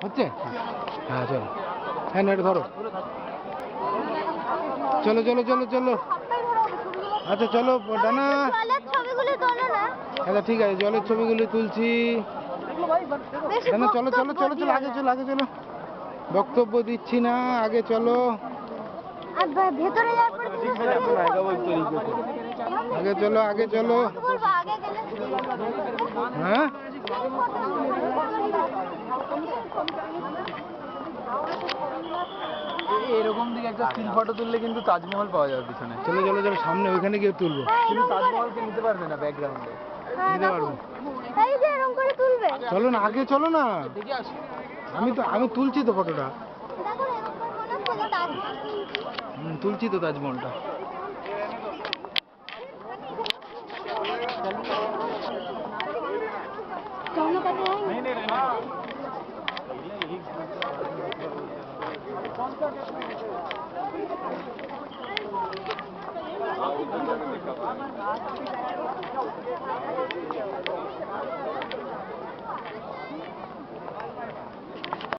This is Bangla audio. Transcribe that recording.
হচ্ছে? হ্যাঁ চলো, হ্যাঁ না এটা ধরো, চলো চলো চলো চলো, আচ্ছা চলো ডানা। আচ্ছা ঠিক আছে, জলের ছবিগুলি তুলছি। না চলো চলো চলো চলো, আগে চলো আগে চলো, বক্তব্য দিচ্ছি না, আগে চলো, আগে চলো আগে চলো। হ্যাঁ এরকম দিকে একটা স্টিল ফটো তুললে কিন্তু তাজমহল পাওয়া যাবে পিছনে। চলো চলো চলো, সামনে ওইখানে গিয়ে তুলবো। কিন্তু তাজমহলকে নিতে পারবে না ব্যাকগ্রাউন্ডে। নিতে পারবো, চলো না আগে চলো না, আমি তুলছি তো ফটোটা, তুলছি তো তাজমহলটা।